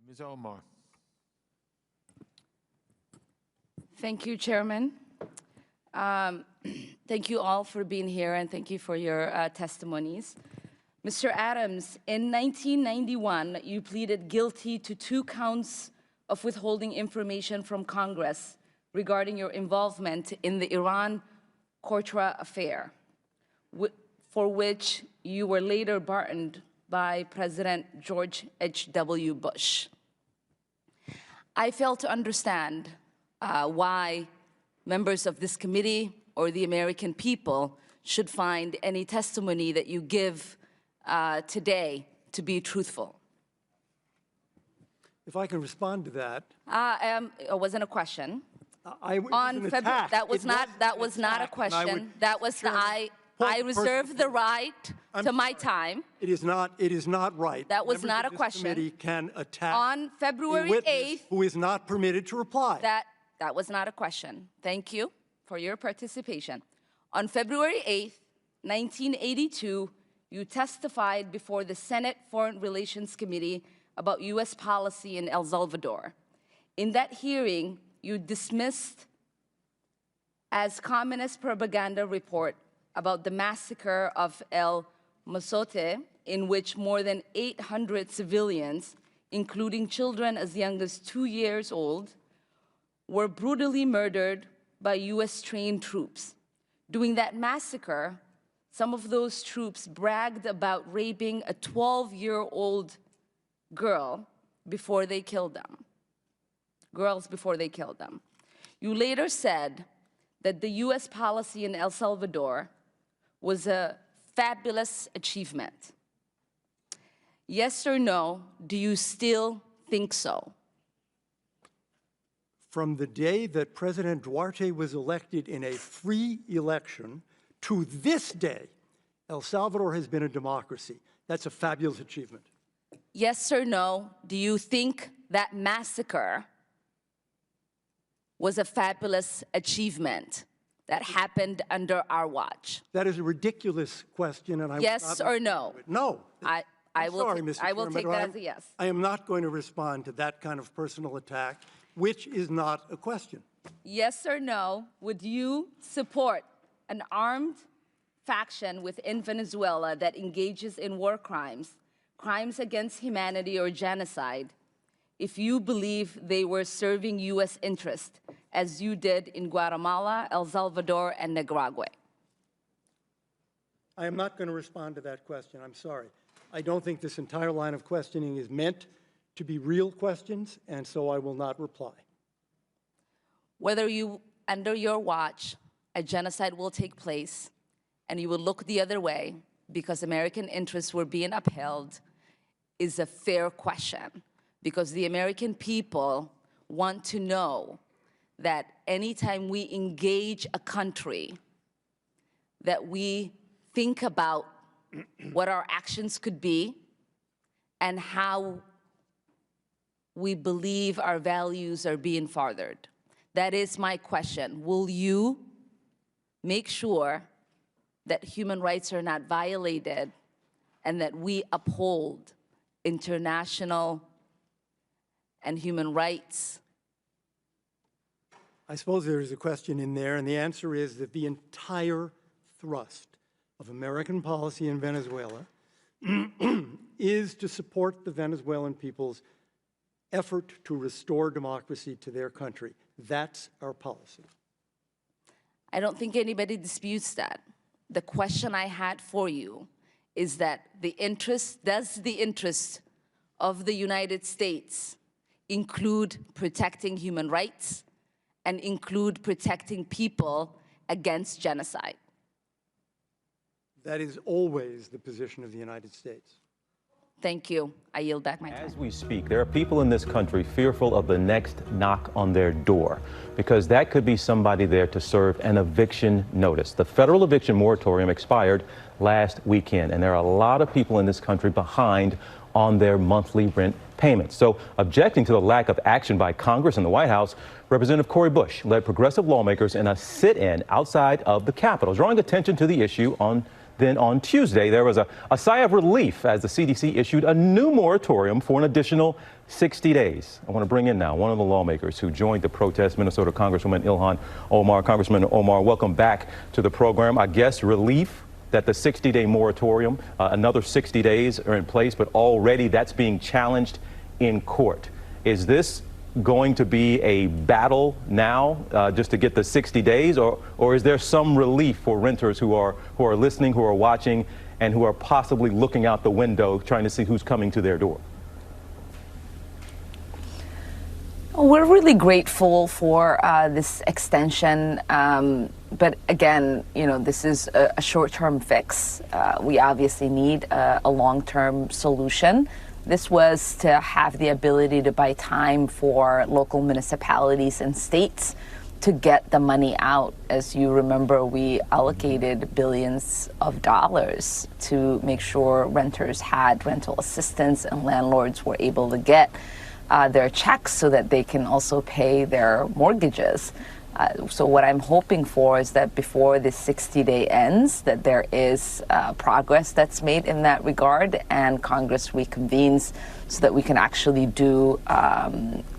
Ms. Omar. Thank you, Chairman. Thank you all for being here, and thank you for your testimonies. Mr. Adams, in 1991, you pleaded guilty to 2 counts of withholding information from Congress regarding your involvement in the Iran-Contra affair, for which you were later pardoned by President George H.W. Bush. I fail to understand why members of this committee or the American people should find any testimony that you give today to be truthful. If I can respond to that. It wasn't a question. That was not a question. That was I reserve the right to my time. It is not right. That was not a question. Committee can attack on February 8th, who is not permitted to reply. That was not a question. Thank you for your participation. On February 8th, 1982, you testified before the Senate Foreign Relations Committee about U.S. policy in El Salvador. In that hearing, you dismissed as communist propaganda report about the massacre of El Mozote, in which more than 800 civilians, including children as young as 2 years old, were brutally murdered by U.S.-trained troops. During that massacre, some of those troops bragged about raping a 12-year-old girl before they killed them. Girls before they killed them. You later said that the U.S. policy in El Salvador was a fabulous achievement. Yes or no, do you still think so? From the day that President Duarte was elected in a free election to this day, El Salvador has been a democracy. That's a fabulous achievement. Yes or no, do you think that massacre was a fabulous achievement that happened under our watch? That is a ridiculous question, and I yes or no? No. I will take that as a yes. I am not going to respond to that kind of personal attack, which is not a question. Yes or no, would you support an armed faction within Venezuela that engages in war crimes, crimes against humanity or genocide, if you believe they were serving U.S. interest, as you did in Guatemala, El Salvador, and Nicaragua? I am not going to respond to that question. I'm sorry. I don't think this entire line of questioning is meant to be real questions, and so I will not reply. Whether under your watch, a genocide will take place, and you will look the other way because American interests were being upheld, is a fair question, because the American people want to know that anytime we engage a country, that we think about what our actions could be and how we believe our values are being furthered. That is my question. Will you make sure that human rights are not violated and that we uphold international and human rights? I suppose there is a question in there, and the answer is that the entire thrust of American policy in Venezuela is to support the Venezuelan people's effort to restore democracy to their country. That's our policy. I don't think anybody disputes that. The question I had for you is that does the interest of the United States include protecting human rights and include protecting people against genocide? That is always the position of the United States. Thank you. I yield back my time. As we speak, there are people in this country fearful of the next knock on their door, because that could be somebody there to serve an eviction notice. The federal eviction moratorium expired last weekend, and there are a lot of people in this country behind on their monthly rent payments. So, objecting to the lack of action by Congress and the White House, Representative Cori Bush led progressive lawmakers in a sit-in outside of the Capitol, drawing attention to the issue on Then on Tuesday, there was a sigh of relief as the CDC issued a new moratorium for an additional 60 days. I want to bring in now one of the lawmakers who joined the protest, Minnesota Congresswoman Ilhan Omar. Congressman Omar, welcome back to the program. I guess relief that the 60-day moratorium, another 60 days are in place, but already that's being challenged in court. Is this going to be a battle now just to get the 60 days, or is there some relief for renters who are listening, who are watching, and who are possibly looking out the window trying to see who's coming to their door? We're really grateful for this extension, but again, this is a short-term fix. We obviously need a long-term solution. This was to have the ability to buy time for local municipalities and states to get the money out. As you remember, we allocated billions of dollars to make sure renters had rental assistance and landlords were able to get their checks so that they can also pay their mortgages. So what I'm hoping for is that before this 60-day ends, that there is progress that's made in that regard and Congress reconvenes so that we can actually do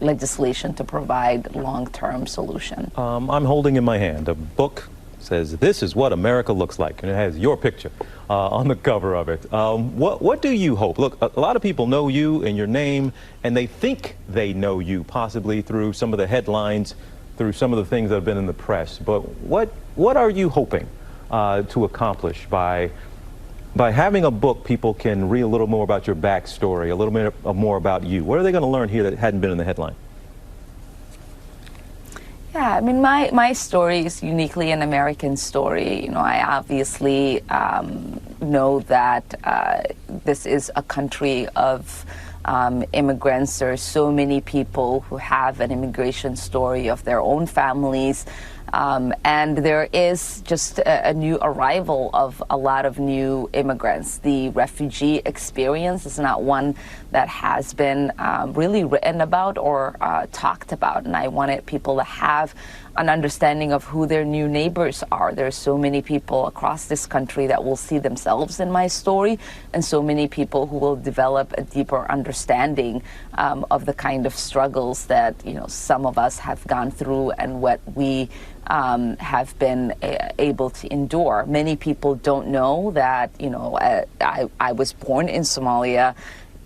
legislation to provide long-term solution. I'm holding in my hand a book says, "This is what America looks like," and it has your picture on the cover of it. What do you hope? Look, a lot of people know you and your name, and they think they know you possibly through some of the headlines, through some of the things that have been in the press. But what are you hoping to accomplish by having a book people can read a little more about your backstory, a little bit more about you? What are they going to learn here that hadn't been in the headline? Yeah, I mean, my story is uniquely an American story. I obviously know that this is a country of immigrants. There are so many people who have an immigration story of their own families. And there is just a new arrival of a lot of new immigrants. The refugee experience is not one that has been really written about or talked about. And I wanted people to have an understanding of who their new neighbors are. There are so many people across this country that will see themselves in my story, and so many people who will develop a deeper understanding of the kind of struggles that some of us have gone through and what we have been able to endure. Many people don't know that I was born in Somalia,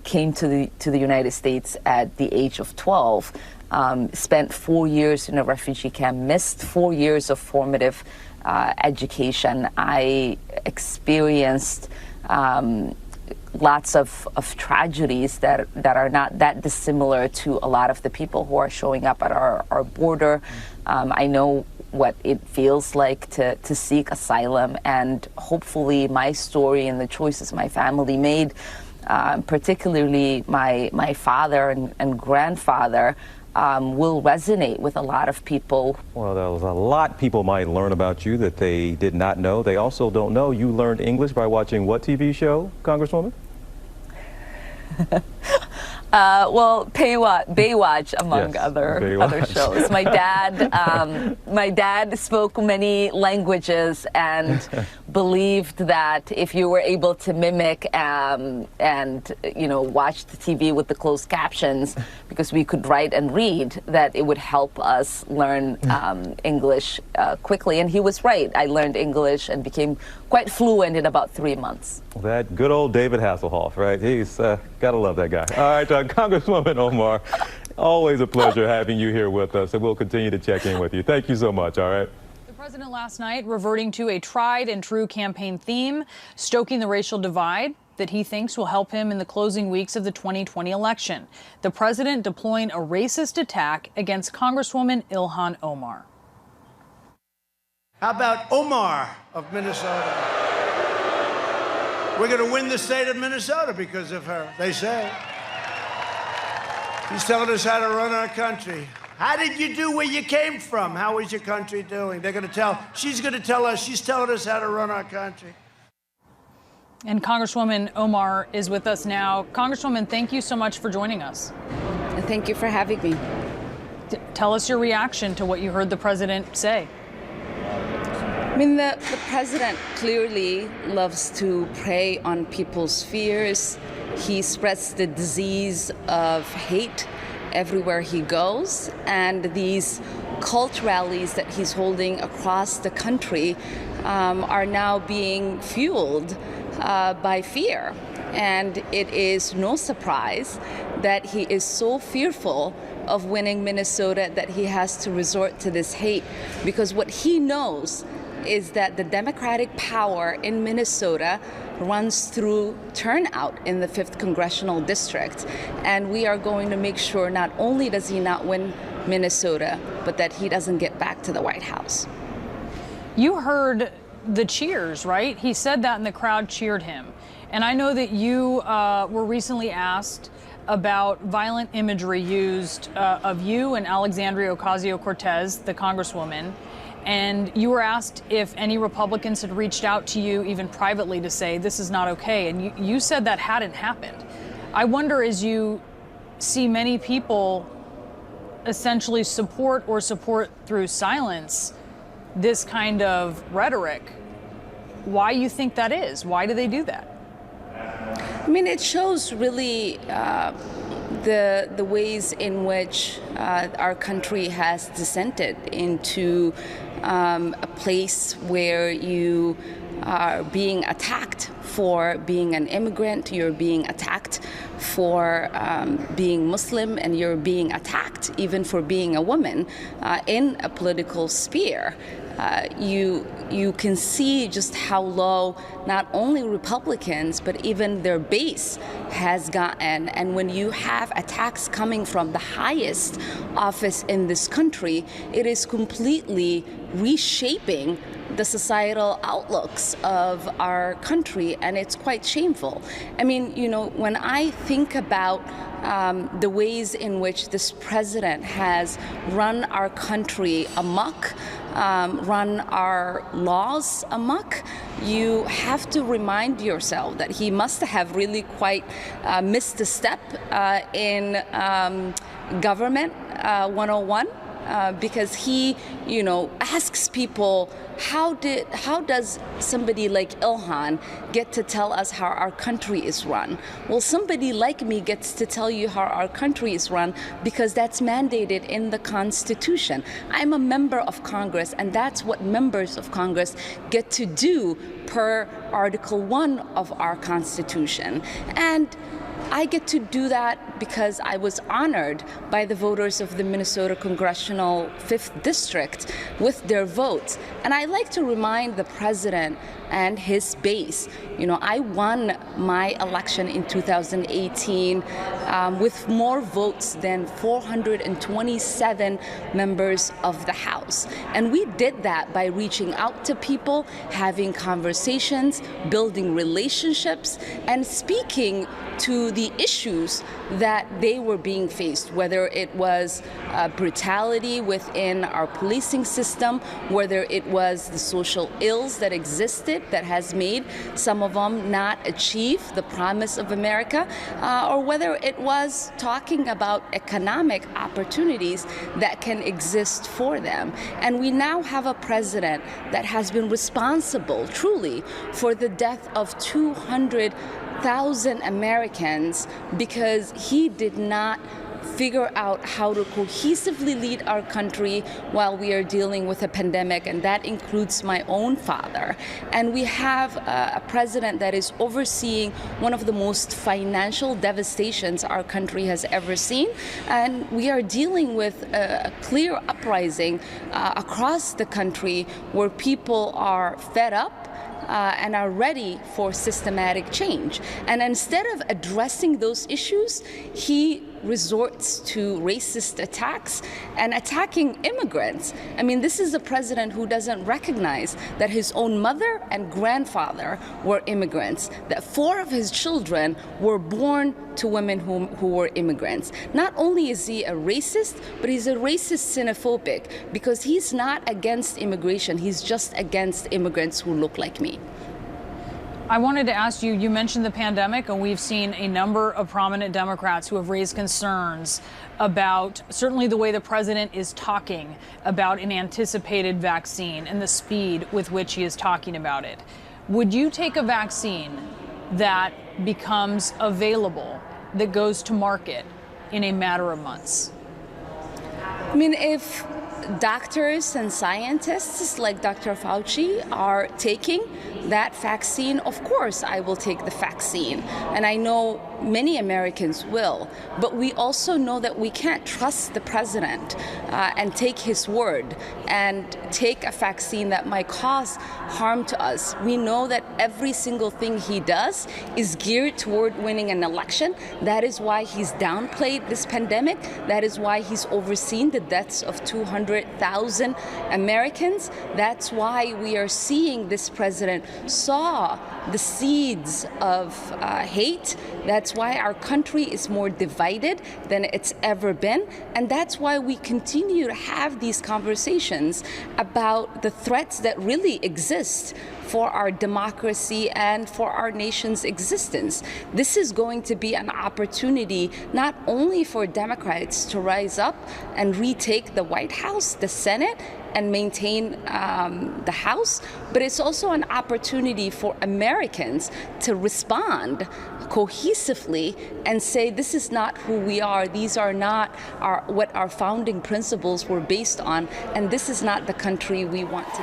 came to the United States at the age of 12. Spent 4 years in a refugee camp, missed 4 years of formative education. I experienced lots of tragedies that are not that dissimilar to a lot of the people who are showing up at our border. I know what it feels like to seek asylum, and hopefully my story and the choices my family made, particularly my father and grandfather, will resonate with a lot of people. Well, there's a lot people might learn about you that they did not know. They also don't know you learned English by watching what TV show, Congresswoman? Well, Baywatch, among Yes, other shows. My dad spoke many languages and believed that if you were able to mimic and watch the TV with the closed captions, because we could write and read, that it would help us learn English quickly. And he was right. I learned English and became quite fluent in about 3 months. That good old David Hasselhoff, right? He's gotta love that guy. All right, Congresswoman Omar, always a pleasure having you here with us, and we'll continue to check in with you. Thank you so much, all right? The president last night reverting to a tried and true campaign theme, stoking the racial divide that he thinks will help him in the closing weeks of the 2020 election. The president deploying a racist attack against Congresswoman Ilhan Omar. How about Omar of Minnesota? We're going to win the state of Minnesota because of her, they say. She's telling us how to run our country. How did you do where you came from? How is your country doing? She's going to tell us, she's telling us how to run our country. And Congresswoman Omar is with us now. Congresswoman, thank you so much for joining us. Thank you for having me. Tell us your reaction to what you heard the president say. mean, the president clearly loves to prey on people's fears. He spreads the disease of hate everywhere he goes, and these cult rallies that he's holding across the country are now being fueled by fear. And it is no surprise that he is so fearful of winning Minnesota that he has to resort to this hate, because what he knows is that the Democratic power in Minnesota runs through turnout in the 5th Congressional District. And we are going to make sure not only does he not win Minnesota, but that he doesn't get back to the White House. You heard the cheers, right? He said that and the crowd cheered him. And I know that you were recently asked about violent imagery used of you and Alexandria Ocasio-Cortez, the congresswoman. And you were asked if any Republicans had reached out to you even privately to say this is not okay. And you said that hadn't happened. I wonder, as you see many people essentially support through silence this kind of rhetoric, why you think that is? Why do they do that? I mean, it shows really the ways in which our country has descended into a place where you are being attacked for being an immigrant, you're being attacked for being Muslim, and you're being attacked even for being a woman in a political sphere. You can see just how low not only Republicans but even their base has gotten. And when you have attacks coming from the highest office in this country, it is completely reshaping the societal outlooks of our country, and it's quite shameful. I mean, you know, when I think about the ways in which this president has run our country amok, run our laws amok, you have to remind yourself that he must have really quite missed a step in government 101. Because he, you know, asks people, how does somebody like Ilhan get to tell us how our country is run? Well, somebody like me gets to tell you how our country is run because that's mandated in the Constitution. I'm a member of Congress, and that's what members of Congress get to do per Article 1 of our Constitution. And I get to do that because I was honored by the voters of the Minnesota Congressional 5th District with their votes. And I like to remind the president and his base, you know, I won my election in 2018 with more votes than 427 members of the House. And we did that by reaching out to people, having conversations, building relationships, and speaking to the issues that they were being faced, whether it was brutality within our policing system, whether it was the social ills that existed that has made some of them not achieve the promise of America, or whether it was talking about economic opportunities that can exist for them. And we now have a president that has been responsible, truly, for the death of 200,000 Americans because he did not figure out how to cohesively lead our country while we are dealing with a pandemic, and that includes my own father. And we have a president that is overseeing one of the most financial devastations our country has ever seen, and we are dealing with a clear uprising across the country where people are fed up and are ready for systematic change. And instead of addressing those issues, he resorts to racist attacks and attacking immigrants. I mean, this is a president who doesn't recognize that his own mother and grandfather were immigrants, that 4 of his children were born to women who were immigrants. Not only is he a racist, but he's a racist xenophobic because he's not against immigration, he's just against immigrants who look like me. I wanted to ask you, you mentioned the pandemic, and we've seen a number of prominent Democrats who have raised concerns about certainly the way the president is talking about an anticipated vaccine and the speed with which he is talking about it. Would you take a vaccine that becomes available, that goes to market in a matter of months? I mean, if doctors and scientists like Dr. Fauci are taking that vaccine, of course I will take the vaccine. And I know many Americans will. But we also know that we can't trust the president and take his word and take a vaccine that might cause harm to us. We know that every single thing he does is geared toward winning an election. That is why he's downplayed this pandemic. That is why he's overseen the deaths of 200,000 Americans. That's why we are seeing this president saw the seeds of hate. That's why our country is more divided than it's ever been. And that's why we continue to have these conversations about the threats that really exist for our democracy and for our nation's existence. This is going to be an opportunity not only for Democrats to rise up and retake the White House, the Senate, and maintain the House, but it's also an opportunity for Americans to respond cohesively and say, this is not who we are, these are not what our founding principles were based on, and this is not the country we want to be.